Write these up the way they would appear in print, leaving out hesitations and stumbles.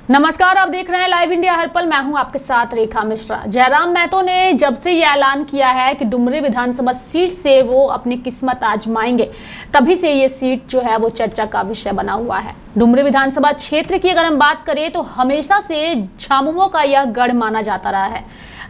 नमस्कार, आप देख रहे हैं लाइव इंडिया हर पल। मैं हूं आपके साथ रेखा मिश्रा। जयराम महतो ने जब से ये ऐलान किया है कि डुमरी विधानसभा सीट से वो अपनी किस्मत आजमाएंगे, तभी से ये सीट जो है वो चर्चा का विषय बना हुआ है। डुमरी विधानसभा क्षेत्र की अगर हम बात करें तो हमेशा से झामुमो का यह गढ़ माना जाता रहा है।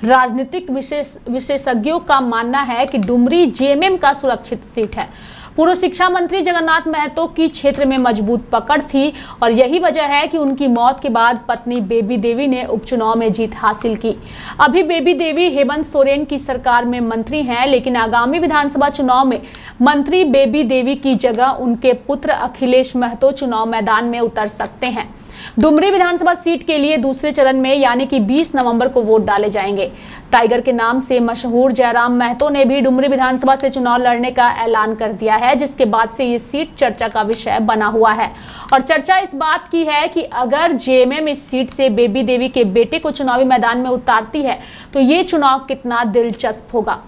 राजनीतिक विशेषज्ञों का मानना है कि डुमरी जेएमएम का सुरक्षित सीट है। पूर्व शिक्षा मंत्री जगन्नाथ महतो की क्षेत्र में मजबूत पकड़ थी और यही वजह है कि उनकी मौत के बाद पत्नी बेबी देवी ने उपचुनाव में जीत हासिल की। अभी बेबी देवी हेमंत सोरेन की सरकार में मंत्री हैं, लेकिन आगामी विधानसभा चुनाव में मंत्री बेबी देवी की जगह उनके पुत्र अखिलेश महतो चुनाव मैदान में उतर सकते हैं। डुमरी विधानसभा सीट के लिए दूसरे चरण में यानी कि 20 नवंबर को वोट डाले जाएंगे। टाइगर के नाम से मशहूर जयराम महतो ने भी डुमरी विधानसभा से चुनाव लड़ने का ऐलान कर दिया है, जिसके बाद से ये सीट चर्चा का विषय बना हुआ है। और चर्चा इस बात की है कि अगर जेएमएम इस सीट से बेबी देवी के बेटे को चुनावी मैदान में उतारती है तो ये चुनाव कितना दिलचस्प होगा।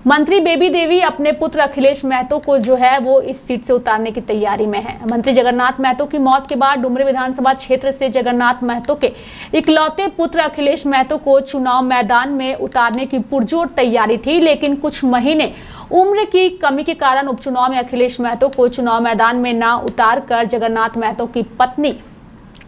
मंत्री बेबी देवी अपने पुत्र अखिलेश महतो को जो है वो इस सीट से उतारने की तैयारी में है। मंत्री जगन्नाथ महतो की मौत के बाद डुमरी विधानसभा क्षेत्र से जगन्नाथ महतो के इकलौते पुत्र अखिलेश महतो को चुनाव मैदान में उतारने की पुरजोर तैयारी थी, लेकिन कुछ महीने उम्र की कमी के कारण उपचुनाव में अखिलेश महतो को चुनाव मैदान में न उतार कर जगन्नाथ महतो की पत्नी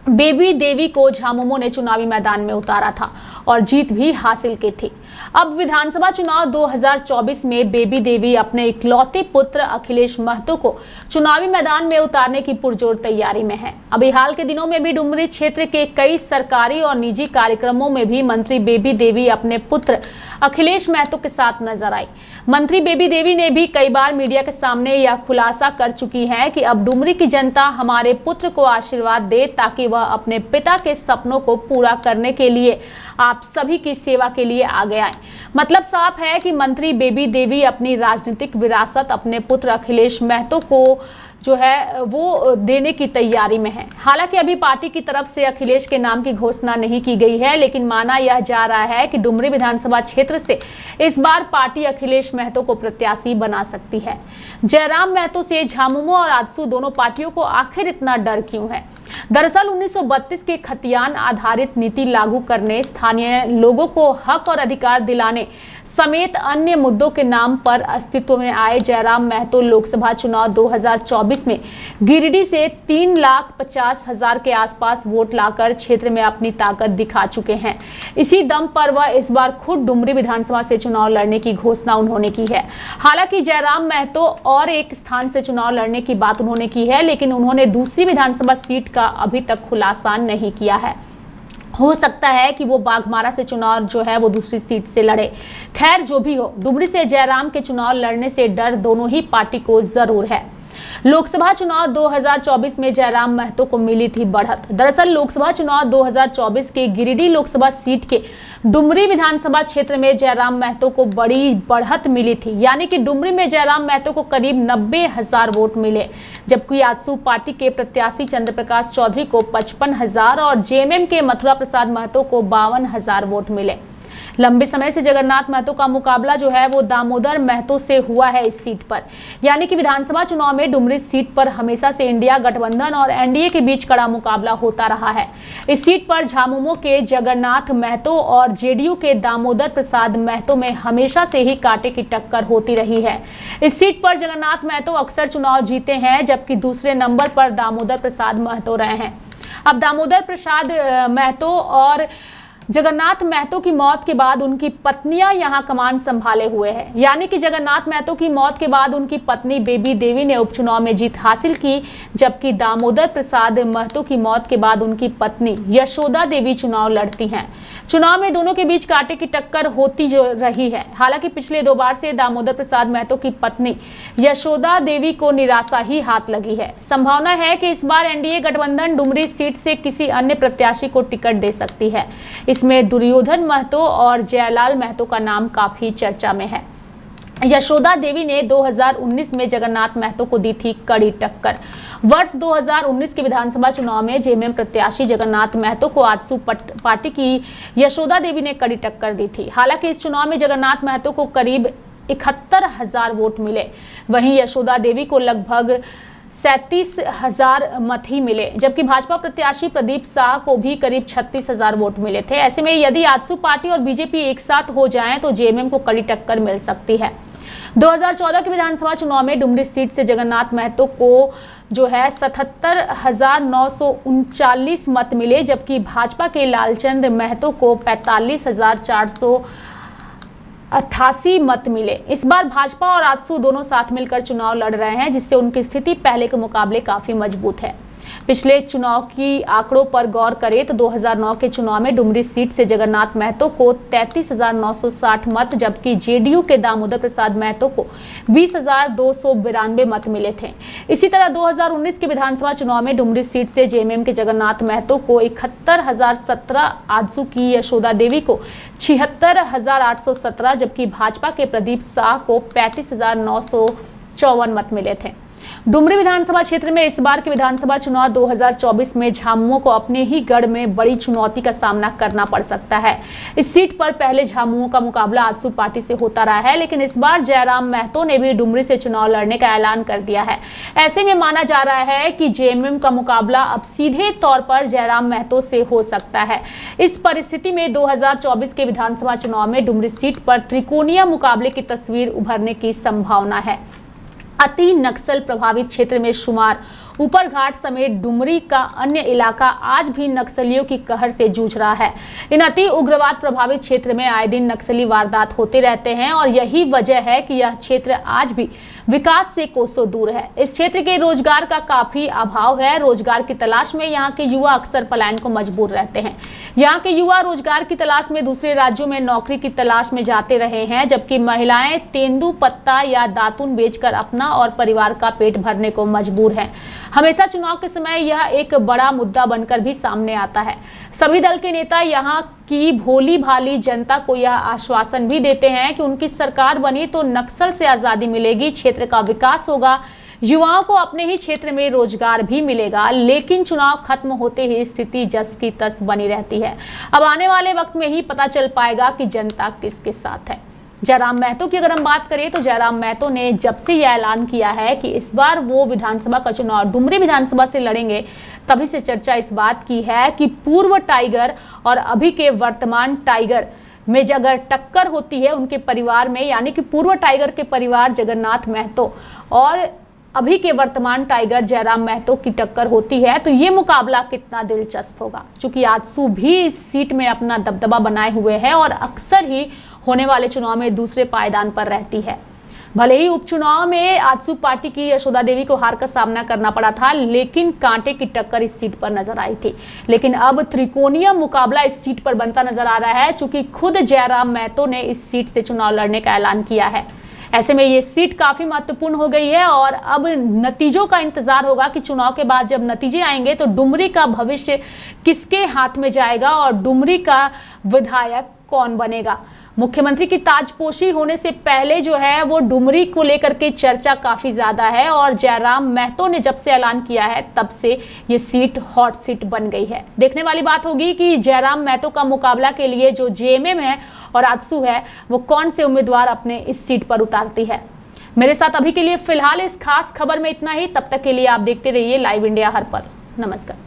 बेबी देवी को झामुमो ने चुनावी मैदान में उतारा था और जीत भी हासिल की थी। अब विधानसभा चुनाव 2024 में बेबी देवी अपने इकलौते पुत्र अखिलेश महतो को चुनावी मैदान में उतारने की पुरजोर तैयारी में है। अभी हाल के दिनों में भी डुमरी क्षेत्र के कई सरकारी और निजी कार्यक्रमों में भी मंत्री बेबी देवी अपने पुत्र अखिलेश महतो के साथ नजर आई। मंत्री बेबी देवी ने भी कई बार मीडिया के सामने यह खुलासा कर चुकी है कि अब डुमरी की जनता हमारे पुत्र को आशीर्वाद दे ताकि वह अपने पिता के सपनों को पूरा करने के लिए आप सभी की सेवा के लिए आगे आए। मतलब साफ है कि मंत्री बेबी देवी अपनी राजनीतिक विरासत अपने पुत्र अखिलेश महतो को जो है वो देने की तैयारी में है। हालांकि अभी पार्टी की तरफ से अखिलेश के नाम की घोषणा नहीं की गई है, लेकिन माना यह जा रहा है कि डुमरी विधानसभा क्षेत्र से इस बार पार्टी अखिलेश महतो को प्रत्याशी बना सकती है। जयराम महतो से झामुमो और आजसू दोनों पार्टियों को आखिर इतना डर क्यों है? दरअसल 1932 के खतियान आधारित नीति लागू करने, स्थानीय लोगों को हक और अधिकार दिलाने समेत अन्य मुद्दों के नाम पर अस्तित्व में आए जयराम महतो लोकसभा चुनाव 2024 में गिरिडीह से 3,50,000 के आसपास वोट लाकर क्षेत्र में अपनी ताकत दिखा चुके हैं। इसी दम पर वह इस बार खुद डुमरी विधानसभा से चुनाव लड़ने की घोषणा उन्होंने की है। हालांकि जयराम महतो और एक स्थान से चुनाव लड़ने की बात उन्होंने की है, लेकिन उन्होंने दूसरी विधानसभा सीट का अभी तक खुलासा नहीं किया है। हो सकता है कि वो बाघमारा से चुनाव जो है वो दूसरी सीट से लड़े। खैर, जो भी हो, डुमरी से जयराम के चुनाव लड़ने से डर दोनों ही पार्टी को जरूर है। लोकसभा चुनाव 2024 में जयराम महतो को मिली थी बढ़त। दरअसल लोकसभा चुनाव 2024 के गिरिडीह लोकसभा सीट के डुमरी विधानसभा क्षेत्र में जयराम महतो को बड़ी बढ़त मिली थी, यानी कि डुमरी में जयराम महतो को करीब 90,000 वोट मिले, जबकि आजसू पार्टी के प्रत्याशी चंद्र प्रकाश चौधरी को 55,000 और जेएमएम के मथुरा प्रसाद महतो को 52,000 वोट मिले। लंबे समय से जगन्नाथ महतो का मुकाबला जो है वो दामोदर महतो से हुआ है इस सीट पर, यानी कि विधानसभा चुनाव में डुमरी सीट पर हमेशा से इंडिया गठबंधन और एनडीए के बीच कड़ा मुकाबला होता रहा है। इस सीट पर झामुमो के जगन्नाथ महतो और जेडीयू के दामोदर प्रसाद महतो में हमेशा से ही कांटे की टक्कर होती रही है। इस सीट पर जगन्नाथ महतो अक्सर चुनाव जीते हैं, जबकि दूसरे नंबर पर दामोदर प्रसाद महतो रहे हैं। अब दामोदर प्रसाद महतो और जगन्नाथ महतो की मौत के बाद उनकी पत्नियां यहां कमान संभाले हुए हैं, यानी कि जगन्नाथ महतो की मौत के बाद उनकी पत्नी बेबी देवी ने उपचुनाव में जीत हासिल की, जबकि दामोदर प्रसाद महतो की मौत के बाद उनकी पत्नी यशोदा देवी चुनाव लड़ती हैं। चुनाव में दोनों के बीच कांटे की टक्कर होती जो रही है। हालांकि पिछले 2 बार से दामोदर प्रसाद महतो की पत्नी यशोदा देवी को निराशा ही हाथ लगी है। संभावना है कि इस बार एनडीए गठबंधन डुमरी सीट से किसी अन्य प्रत्याशी को टिकट दे सकती है। इसमें दुर्योधन महतो और जयलाल महतो का नाम काफी चर्चा में है। यशोदा देवी ने 2019 में जगन्नाथ महतो को दी थी कड़ी टक्कर। वर्ष 2019 के विधानसभा चुनाव में जेएमएम प्रत्याशी जगन्नाथ महतो को आजसू पार्टी की यशोदा देवी ने कड़ी टक्कर दी थी। हालांकि इस चुनाव में जगन्नाथ महतो को करीब 71,000 वोट मिले, वहीं यशोदा देवी को लगभग 37,000 मत ही मिले, जबकि भाजपा प्रत्याशी प्रदीप शाह को भी करीब 36,000 वोट मिले थे। ऐसे में यदि आजसू पार्टी और बीजेपी एक साथ हो जाएं तो जेएमएम को कड़ी टक्कर मिल सकती है। 2014 के विधानसभा चुनाव में डुमरी सीट से जगन्नाथ महतो को जो है 77,939 मत मिले, जबकि भाजपा के लालचंद महतो को 45,488 मत मिले। इस बार भाजपा और आजसू दोनों साथ मिलकर चुनाव लड़ रहे हैं, जिससे उनकी स्थिति पहले के मुकाबले काफी मजबूत है। पिछले चुनाव की आंकड़ों पर गौर करें तो 2009 के चुनाव में डुमरी सीट से जगन्नाथ महतो को 33,960 मत, जबकि जेडीयू के दामोदर प्रसाद महतो को 20,292 मत मिले थे। इसी तरह 2019 के विधानसभा चुनाव में डुमरी सीट से जेएमएम के जगन्नाथ महतो को 71,017, आजसू की यशोदा देवी को 76,817, जबकि भाजपा के प्रदीप शाह को 35,954 मत मिले थे। डुमरी विधानसभा क्षेत्र में इस बार के विधानसभा चुनाव 2024 में झामुमो को अपने ही गढ़ में बड़ी चुनौती का सामना करना पड़ सकता है। इस सीट पर पहले झामुमो का मुकाबला आजसू पार्टी से होता रहा है, लेकिन इस बार जयराम महतो ने भी डुमरी से चुनाव लड़ने का ऐलान कर दिया है। ऐसे में माना जा रहा है कि जेएमएम का मुकाबला अब सीधे तौर पर जयराम महतो से हो सकता है। इस परिस्थिति में 2024 के विधानसभा चुनाव में डुमरी सीट पर त्रिकोणीय मुकाबले की तस्वीर उभरने की संभावना है। अति नक्सल प्रभावित क्षेत्र में शुमार ऊपरघाट समेत डुमरी का अन्य इलाका आज भी नक्सलियों की कहर से जूझ रहा है। इन अति उग्रवाद प्रभावित क्षेत्र में आए दिन नक्सली वारदात होते रहते हैं और यही वजह है कि यह क्षेत्र आज भी विकास से कोसों दूर है। इस क्षेत्र के रोजगार का काफी अभाव है। रोजगार की तलाश में यहाँ के युवा अक्सर पलायन को मजबूर रहते हैं। यहाँ के युवा रोजगार की तलाश में दूसरे राज्यों में नौकरी की तलाश में जाते रहे हैं, जबकि महिलाएं तेंदुपत्ता या दातुन बेचकर अपना और परिवार का पेट भरने को मजबूर हैं। हमेशा चुनाव के समय यह एक बड़ा मुद्दा बनकर भी सामने आता है। सभी दल के नेता यहाँ की भोली भाली जनता को यह आश्वासन भी देते हैं कि उनकी सरकार बनी तो नक्सल से आजादी मिलेगी, क्षेत्र का विकास होगा, युवाओं को अपने ही क्षेत्र में रोजगार भी मिलेगा। लेकिन चुनाव खत्म होते ही स्थिति जस की तस बनी रहती है। अब आने वाले वक्त में ही पता चल पाएगा कि जनता किसके साथ है। जयराम महतो की अगर हम बात करें तो जयराम महतो ने जब से यह ऐलान किया है कि इस बार वो विधानसभा का चुनाव डुमरी विधानसभा से लड़ेंगे, तभी से चर्चा इस बात की है कि पूर्व टाइगर और अभी के वर्तमान टाइगर में अगर टक्कर होती है उनके परिवार में, यानी कि पूर्व टाइगर के परिवार जगन्नाथ महतो और अभी के वर्तमान टाइगर जयराम महतो की टक्कर होती है, तो ये मुकाबला कितना दिलचस्प होगा। चूंकि आजसू भी इस सीट में अपना दबदबा बनाए हुए है और अक्सर ही होने वाले चुनाव में दूसरे पायदान पर रहती है। भले ही उपचुनाव में आजसू पार्टी की यशोदा देवी को हार का सामना करना पड़ा था, लेकिन कांटे की टक्कर इस सीट पर नजर आई थी। लेकिन अब त्रिकोणीय मुकाबला इस सीट पर बनता नजर आ रहा है, चूंकि खुद जयराम महतो ने इस सीट से चुनाव लड़ने का ऐलान किया है। ऐसे में ये सीट काफी महत्वपूर्ण हो गई है और अब नतीजों का इंतजार होगा कि चुनाव के बाद जब नतीजे आएंगे तो डुमरी का भविष्य किसके हाथ में जाएगा और डुमरी का विधायक कौन बनेगा। मुख्यमंत्री की ताजपोशी होने से पहले जो है वो डुमरी को लेकर के चर्चा काफी ज्यादा है और जयराम महतो ने जब से ऐलान किया है तब से ये सीट हॉट सीट बन गई है। देखने वाली बात होगी कि जयराम महतो का मुकाबला के लिए जो जेएमएम है और आजसू है वो कौन से उम्मीदवार अपने इस सीट पर उतारती है। मेरे साथ अभी के लिए फिलहाल इस खास खबर में इतना ही। तब तक के लिए आप देखते रहिए लाइव इंडिया हर पल। नमस्कार।